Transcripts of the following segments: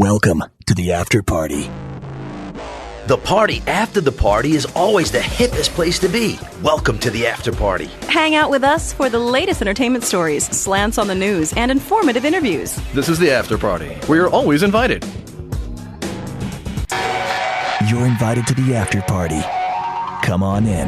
Welcome to the after party. The party after the party is always the hippest place to be. Welcome to the after party. Hang out with us for the latest entertainment stories, slants on the news, and informative interviews. This is the after party. We are always invited. You're invited to the after party. Come on in.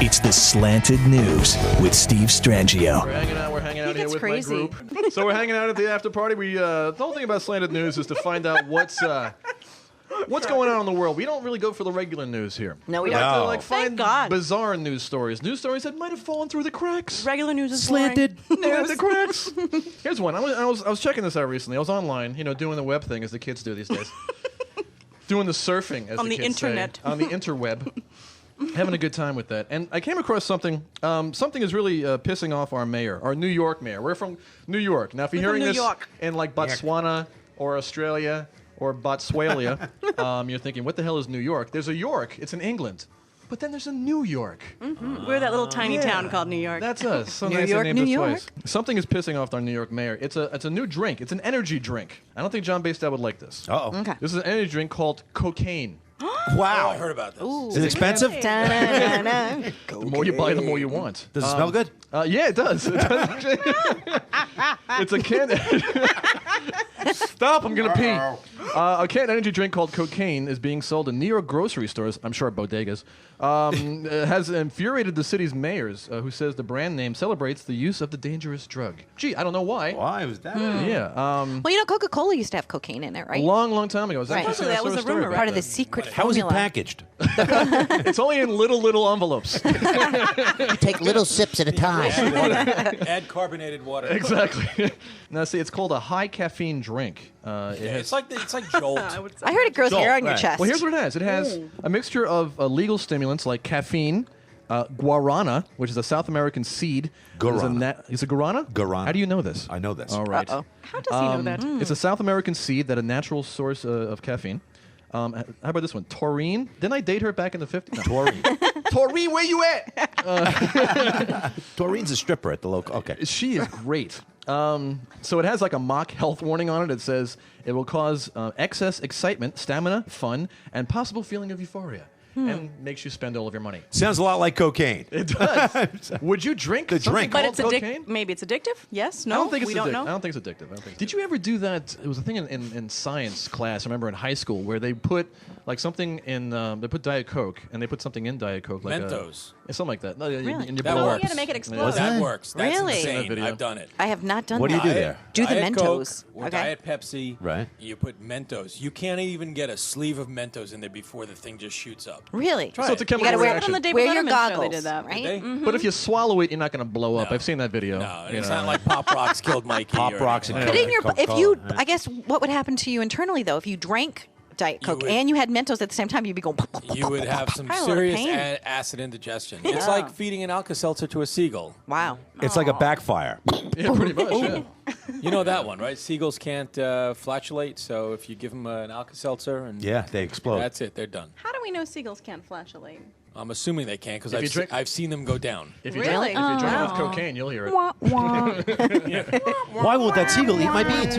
It's the Slanted News with Steve Strangio. We're hanging out here with crazy. my group. So we're hanging out at the after party. The whole thing about Slanted News is to find out what's going on in the world. We don't really go for the regular news here. No, we like don't. to Thank find God. bizarre news stories that might have fallen through the cracks. Regular news is Slanted Yeah, the cracks. Here's one. I was checking this out recently. I was online, doing the web thing as the kids do these days. Doing the surfing, as On the the kids internet. say. On the interweb. Having a good time with that. And I came across something. Something is really pissing off our mayor, our New York mayor. We're from New York. Now, if you're hearing New this York. in like Botswana or Australia or Botswalia, you're thinking, what the hell is New York? There's a York. It's in England. But then there's a New York. Mm-hmm. We're that little tiny town called New York. That's us. So New nice York, named New us York. twice. Something is pissing off our New York mayor. It's a new drink. It's an energy drink. I don't think John Bastad would like this. Uh-oh. Okay. This is an energy drink called cocaine. Wow. I heard about this. Ooh, Is it expensive? Da-na-na-na. The more you buy, the more you want. Does it smell good? Yeah, it does. It does. It's a can. Stop! I'm gonna pee. A canned energy drink called cocaine is being sold in New York grocery stores. I'm sure bodegas. Has infuriated the city's mayors, who says the brand name celebrates the use of the dangerous drug. Gee, I don't know why. Why was that? Yeah. Well, Coca-Cola used to have cocaine in it, A right? long time ago. I was Right. actually seeing That I was saw a story rumor. about Part of that. the secret How is it formula. packaged? It's only in little envelopes. Take little sips at a time. Add carbonated water. Exactly. Now, see, it's called a high caffeine drink. It's like Jolt. I heard it grows hair on your right. chest. Well, here's what it has. It has a mixture of legal stimulants like caffeine, guarana, which is a South American seed. Guarana. Is it guarana? Guarana. How do you know this? I know this. All right. Uh-oh. How does he know that? It's a South American seed that a natural source of caffeine. How about this one? Taurine. Didn't I date her back in the 50s? No. Taurine. Taurine, where you at? Taurine's a stripper at the local. Okay. She is great. So it has like a mock health warning on it. It says it will cause excess excitement, stamina, fun, and possible feeling of euphoria. And makes you spend all of your money. Sounds a lot like cocaine. It does. Would you drink The something drink. But called it's cocaine? Maybe it's addictive? Yes? No? I don't think it's we addictive. don't know. I don't think it's addictive. Did you ever do that? It was a thing in science class, I remember in high school, where they put like something in, they put Diet Coke, and they put something in Diet Coke. Like Mentos. Something like that. No, Really? And you That blow works. up. You gotta make it explode. That works. That's Really? insane. Video. I've done it. I have not done What do that. you do there? Do the Diet Mentos. Coke or Okay. Diet Pepsi. Right. You put Mentos. You can't even get a sleeve of Mentos in there before the thing just shoots up. Really? So it's a You chemical gotta wear, reaction. On the wear David your Letterman show, goggles, they did that. right? They? But if you swallow it, you're not going to blow up. No. I've seen that video. No, you it's know. not like Pop Rocks killed Mikey. Pop or Rocks anything and like But in your, Coca-Cola, if you, right. I guess, what would happen to you internally though if you drank Diet Coke would- and you had Mentos at the same time? You'd be going. that. You would have some Probably a lot of serious pain. acid indigestion. It's like feeding an Alka-Seltzer to a seagull. Wow. It's like a backfire. Yeah, pretty much. Yeah. You know that one, right? Seagulls can't flatulate, so if you give them an Alka-Seltzer, and Yeah, they explode. that's it. They're done. How do we know seagulls can't flatulate? I'm assuming they can because If you drink- I've seen them go down. If you Really? drink, if you drink Oh. enough cocaine, you'll hear it. Wah, wah. Why won't that seagull eat my beans?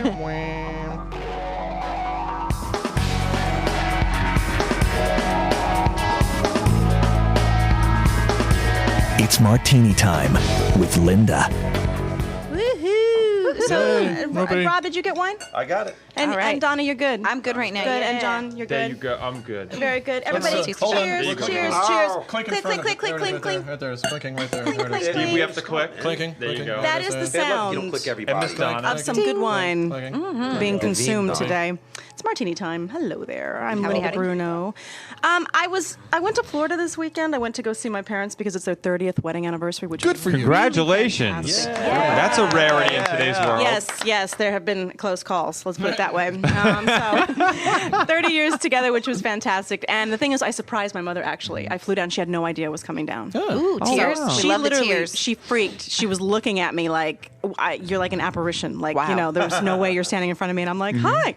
It's Martini Time with Linda. Woohoo! So, Ruby. Rob, did you get wine? I got it. And, All right. and Donna, you're good. I'm good right now. Good. And Yeah. John, you're good. There you go. I'm good. Very good. Everybody, hold on. cheers, There you go. cheers, Ow. cheers. Clink in Click, front click, of click, it. click, Right clink. there, right there. It's clinking right there. Clink, There it clink, is. clink. Steve, we have to click. Clinking. There you clinking. go. That is the sound And Miss Donna. of some good wine Clinking. being consumed Vino. today. It's Martini Time. Hello there. I'm Howdy, Linda howdy. Bruno. I went to Florida this weekend. I went to go see my parents because it's their 30th wedding anniversary, which Good is for you. Congratulations. fantastic. That's a rarity in today's world. world. Yes, there have been close calls. Let's put it that way. 30 years together, which was fantastic. And the thing is, I surprised my mother, actually. I flew down. She had no idea I was coming down. Ooh, tears. So We she love the literally, tears. she freaked. She was looking at me like, you're like an apparition. Like, there's no way you're standing in front of me. And I'm like, hi.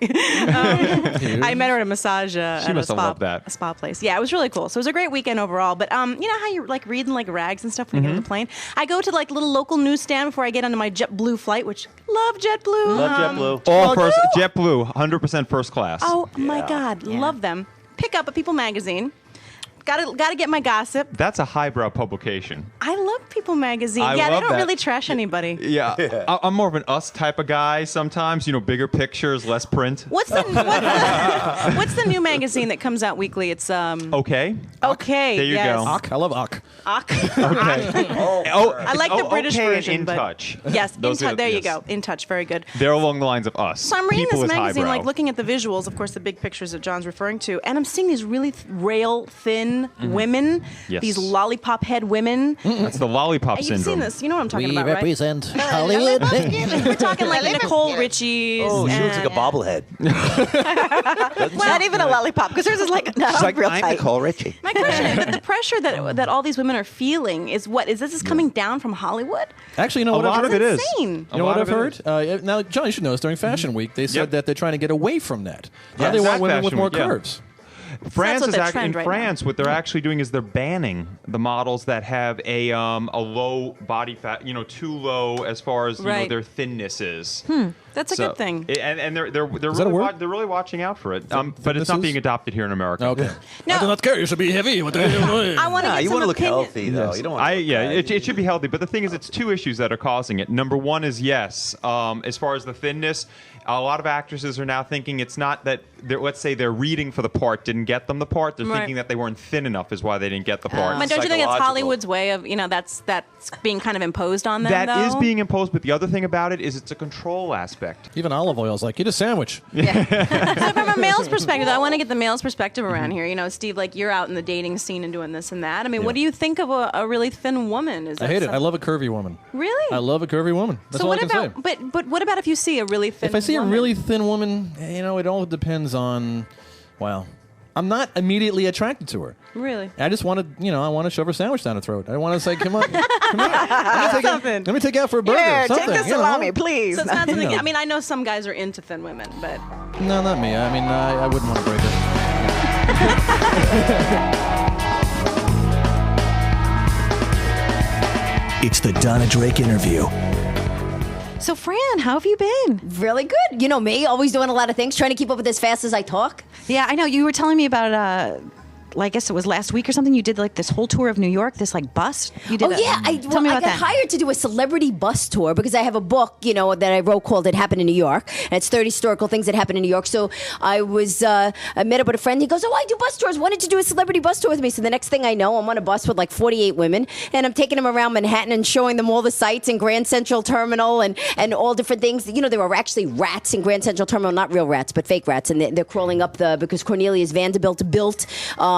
I met her at a massage at a must have spa, loved that. a spa place. Yeah, it was really cool. So it was a great weekend overall. But you know how you're like reading like rags and stuff when you get on the plane? I go to like little local newsstand before I get onto my JetBlue flight, which love JetBlue. Love JetBlue. All first, JetBlue, 100% first class. Oh my God, love them. Pick up a People magazine. Gotta get my gossip. That's a highbrow publication. I love People magazine. I They love don't that. really trash anybody. Yeah, I'm more of an us type of guy sometimes. Bigger pictures, less print. What's the new magazine that comes out weekly? It's Okay. Okay. There you yes. go. I love Uck. I like the British okay version. and In but Touch. Yes, Those In are Touch. the- There you yes. go. In Touch. Very good. They're along the lines of us. So I'm reading People this is magazine, highbrow. like looking at the visuals, of course, the big pictures that John's referring to, and I'm seeing these really rail, thin women, Yes. these lollipop head women. That's the lollipop You've syndrome. seen this. You know what I'm talking We about, represent Hollywood. We're talking like Nicole Richie's. Oh, she looks like a bobblehead. Not even a lollipop, because hers is like, no, She's like, real I'm tight. Nicole Richie. My question is, but the pressure that all these women are feeling is what? Is this coming down from Hollywood? Actually, you know what? A lot I've of heard? it is. Insane. You know what lot I've of heard? it Now, John, you should know this. During Fashion Week, they said Yep. that they're trying to get away from that. Now Yes. they want Back women with Fashion more Week, yeah. curves. France what is the actually trend in right France. What they're actually doing is they're banning the models that have a low body fat, too low as far as Right. their thinness is. That's a good thing. And they're that a really word? they're really watching out for it. But it's not thinness being is? adopted here in America. Okay. No. I do not care. You should be heavy. What the I want to Nah, get you some want to look opinion. healthy, though. You don't want to It should be healthy. But the thing is, it's two issues that are causing it. Number one is yes, as far as the thinness, a lot of actresses are now thinking it's not that let's say their reading for the part didn't get them the part. They're Right. thinking that they weren't thin enough is why they didn't get the part. But don't you think it's Psychological. Hollywood's way of, that's being kind of imposed on them, That though? is being imposed, but the other thing about it is it's a control aspect. Even olive oil's like, eat a sandwich. So from a male's perspective, I want to get the male's perspective around here. Steve, like you're out in the dating scene and doing this and that. I mean, what do you think of a really thin woman? Is I that hate it. some- I love a curvy woman. Really? I love a curvy woman. That's So all what I can about? say. But what about if you see a really thin? If I see woman? a really thin woman, it all depends on, well, I'm not immediately attracted to her. Really? I just want to, I want to shove her sandwich down her throat. I want to say, come on, come here. Let me take you out for a burger. Here, take something, the salami, please. So it's not something. Yeah. I mean, I know some guys are into thin women, but No, not me. I mean, I wouldn't want to break it. It's the Donna Drake interview. So, Fran, how have you been? Really good. You know me, always doing a lot of things, trying to keep up with as fast as I talk. Yeah, I know. You were telling me about, I guess it was last week or something. You did like this whole tour of New York, this like bus. You did. Oh, yeah. Tell me I about got that. hired to do a celebrity bus tour because I have a book, that I wrote called It Happened in New York. And it's 30 historical things that happened in New York. So I met up with a friend. He goes, I do bus tours. Why don't you do a celebrity bus tour with me? So the next thing I know, I'm on a bus with like 48 women. And I'm taking them around Manhattan and showing them all the sights in Grand Central Terminal and all different things. There were actually rats in Grand Central Terminal, not real rats, but fake rats. And they're crawling up because Cornelius Vanderbilt built.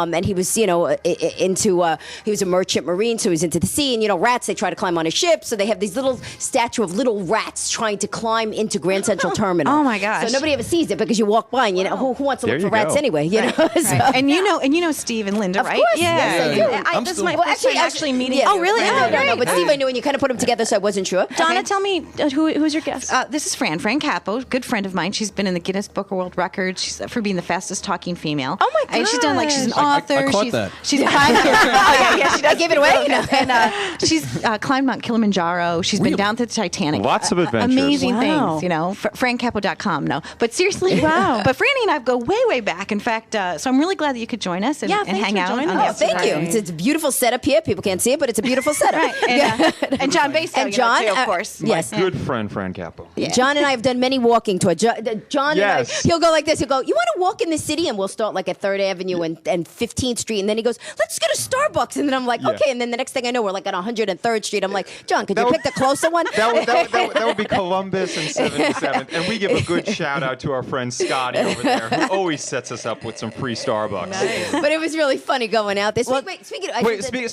And he was, he was a merchant marine, so he was into the sea. And, rats, they try to climb on a ship. So they have these little statue of little rats trying to climb into Grand Central Terminal. Oh, my gosh. So nobody ever sees it because you walk by and, who wants to There look for you rats go. anyway? So- Right. And you know Steve and Linda, Of right? course, yes, I do. this is my first time actually meeting yeah. you. Oh, really? Yeah. No. But Steve, I knew, and you kind of put them together, so I wasn't sure. Donna, tell me who's your guest? This is Fran Capo, good friend of mine. She's been in the Guinness Book of World Records for being the fastest talking female. Oh, my And she's done she's an I author. caught she's, that. She's I gave it away. and she's climbed Mount Kilimanjaro. She's been down to the Titanic. Lots of adventures. Amazing Wow. things, FranCapo.com. No, but seriously, wow. But Franny and I go way back. In fact, so I'm really glad that you could join us and Yeah, and thanks hang for out. joining on us. Oh, the thank you. after It's a beautiful setup here. People can't see it, but it's a beautiful setup. Right. And John Basso, And John, too, of course. yes. Good friend, Fran Capo. John and I have done many walking tours. John Yes. and I, he'll go like this. He'll go, you want to walk in the city? And we'll start like at 3rd Avenue and 15th Street. And then he goes, let's go to Starbucks. And then I'm like, Yeah. okay. And then the next thing I know, we're like at 103rd Street. I'm like, John, could you pick the closer one? That would be Columbus and 77th. And we give a good shout out to our friend Scotty over there, who always sets us up with some free Starbucks. But it was really funny going out this week. Wait, speaking of...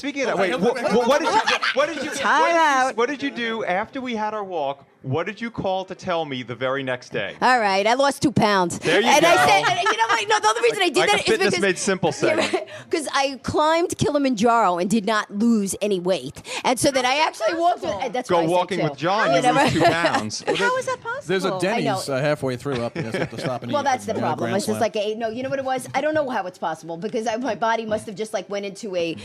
Speaking of that, what did you do after we had our walk? What did you call to tell me the very next day? All right, I lost 2 pounds. There you and go. I said, and you know what? No, the only reason I did Like a that is Fitness because Made Simple segment. Because I climbed Kilimanjaro and did not lose any weight, and so that I actually walked. That's Go what I said, walking too. with John, You you know, lose 2 pounds. How is that possible? There's a Denny's I know. halfway through up. You just have to stop and eat. Well, that's the problem. Grand It's just Slam. like no. You know what it was? I don't know how it's possible because my body must have just like went into a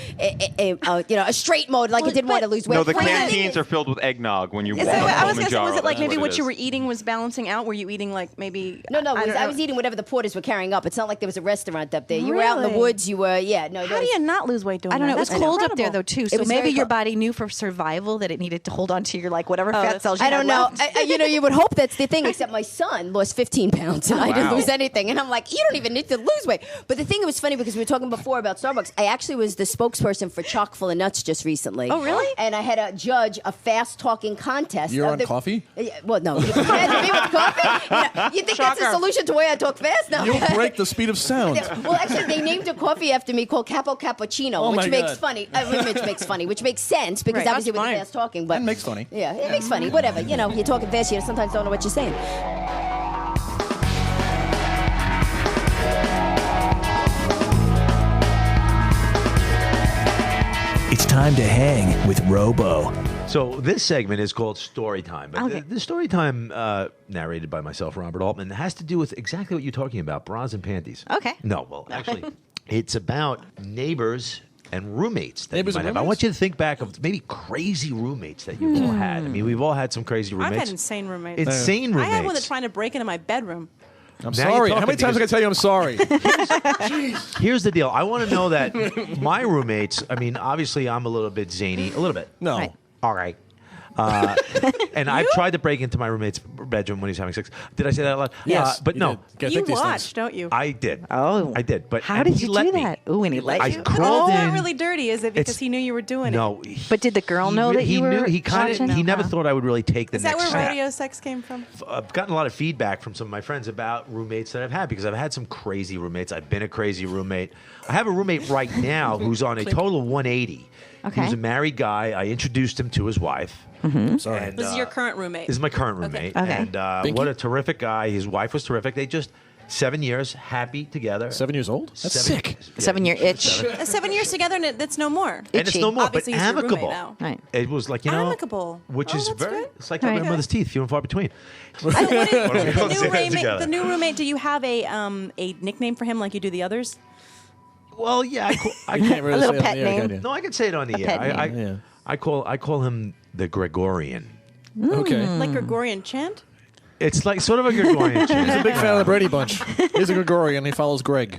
straight mode, like it didn't want to lose weight. No, the Well, canteens are filled with eggnog when you walk Is that, I was home gonna say, was it like That's maybe what it you is. were eating was balancing out? Were you eating like maybe? No, don't I know. was eating whatever the porters were carrying up. It's not like there was a restaurant up there. You were out in the Really? woods. You were, How do you not lose weight doing I don't know. that? It was That's cold up there incredible. though too, so was maybe very your cold. body knew for survival that it needed to hold on to your like whatever fat that's- cells. You I don't had know. left. You would hope that's the thing. Except my son lost 15 pounds, and I didn't Wow. lose anything. And I'm like, you don't even need to lose weight. But the thing that was funny because we were talking before about Starbucks. I actually was the spokesperson for Chock full of Nuts just recently. Oh, really? And I had to judge a fast talking contest. You're of on coffee? Yeah, well, no. You can imagine me with coffee. You think that's the Shocker. solution to why I talk fast? No. You'll break the speed of sound. Well, actually, they named a coffee after me called Capo Cappuccino, Oh, which my makes God. funny. Which makes sense because Right, obviously that's with the fine. fast talking. But And makes funny. Yeah, it makes funny. Whatever. You're talking fast. You sometimes don't know what you're saying. It's time to hang with Robo. So this segment is called Story Time. But Okay. the Story Time, narrated by myself, Robert Altman, has to do with exactly what you're talking about, bras and panties. Okay. No, well, actually, it's about neighbors and roommates that Neighbors you might and have. I want roommates? you to think back of maybe crazy roommates that you've all had. I mean, we've all had some crazy roommates. I've had insane roommates. Insane roommates. I had one that's trying to break into my bedroom. I'm Now sorry. you're How many talking times I can tell you I'm sorry? Here's the deal. I want to know that my roommates, I mean, obviously I'm a little bit zany. A little bit. No. Right. All right. And I've tried to break into my roommate's bedroom when he's having sex. Did I say that out loud? Yes, but you no. did. Gotta You think these watch, things. don't you? I did. Oh. I did. But How and did he you let do me. that? Ooh, and he let I you. crawled It's in. not really dirty, is it? Because It's- he knew you were doing it. No. But did the girl know that you were knew. He kind watching? of. He never Huh. thought I would really take the Is that next where step. rodeo sex came from? I've gotten a lot of feedback from some of my friends about roommates that I've had because I've had some crazy roommates. I've been a crazy roommate. I have a roommate right now who's on a total of 180. Okay. He's a married guy. I introduced him to his wife. I'm sorry. And, This is your current roommate. This is my current roommate. Okay. And Binky? what a terrific guy. His wife was terrific. They just 7 years happy together. 7 years old? That's sick. Yeah, 7-year itch. 7 years together, and that's no more. And it's Itchy. no more, Obviously, but he's your roommate amicable. now. Right. It was like, you know, Amicable. which Oh, is that's very. good. It's like Right. my mother's teeth, few and far between. What is, We'll the, say new that roommate, together. the new roommate, do you have a nickname for him like you do the others? Well, yeah, I Can't really A little say it on pet the air, name. can you? no, I can say it on the air. pet I, name. Yeah. I call him the Gregorian. Okay. Like Gregorian chant? It's like sort of a Gregorian He's a chant. big fan of the Brady Bunch. He's a Gregorian. He follows Greg.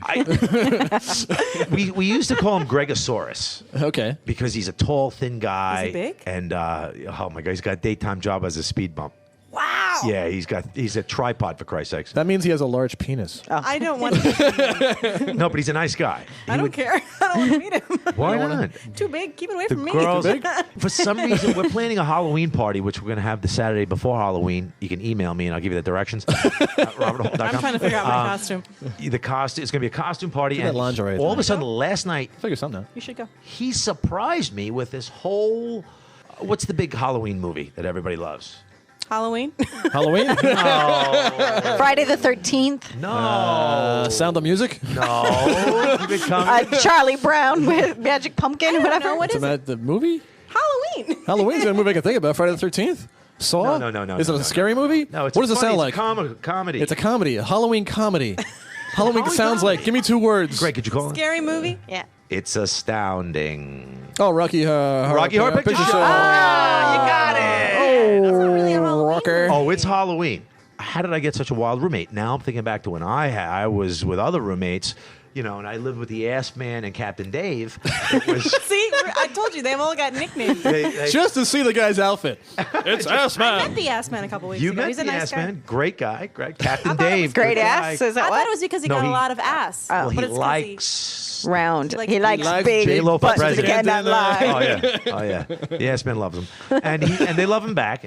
We used to call him Gregosaurus Okay. because he's a tall, thin guy. Is he big? And oh my God, he's got a daytime job as a speed bump. Wow. Yeah, he's a tripod for Christ's sakes. That means he has a large penis. I don't want to. No, but he's a nice guy. I don't care. I don't want to meet him. Why not? Too big. Keep it away The from me. girls, for some reason, we're planning a Halloween party, which we're going to have the Saturday before Halloween. You can email me and I'll give you the directions. RobertHall.com. I'm trying to figure out my costume. The costume. It's going to be a costume party. Do that lingerie all of a thing. sudden, last night, Figure something out. You should go. he surprised me with this whole. What's the big Halloween movie that everybody loves? Halloween. Halloween? Friday the 13th. No, Sound of Music? no. Keep it coming. Charlie Brown with Magic Pumpkin, whatever. know. What is it? The movie? Halloween. Halloween's the only movie I can think about. Friday the 13th? Saw? No, Is it no, a scary movie? No, it's what does it funny. sound It's like? comedy. It's a comedy, a Halloween comedy. Halloween sounds like, give me 2 words. Greg, could you call it? Scary movie. Yeah. It's astounding. Oh, Rocky Horror Picture Show. You got it. Oh, Rocker. Oh, it's Halloween. How did I get such a wild roommate? Now I'm thinking back to when I was with other roommates, and I lived with the Ass Man and Captain Dave. It was See, I told you they've all got nicknames. Just to see the guy's outfit. It's Ass I met Man. the ass man a couple weeks you ago. met He's a the nice Ass guy. Man, great guy, great Captain thought it Dave, was Great good ass. guy. Is that I what? thought it was because he No, got he- a lot of ass. Well, but he it's 'cause likes. Round. He He likes likes big big J-Lo for butts that president. cannot lie. Oh yeah, the Ass Man loves him, and they love him back,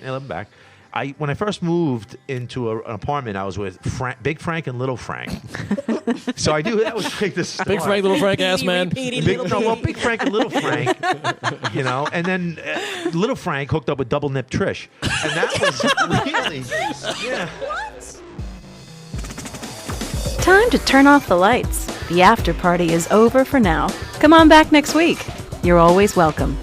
when I first moved into an apartment, I was with Big Frank and Little Frank. So I knew that was great to start. Big Frank, Little Frank, ass man. Big Frank and Little Frank, and then Little Frank hooked up with Double Nip Trish, and that was really, yeah. Time to turn off the lights. The after party is over for now. Come on back next week. You're always welcome.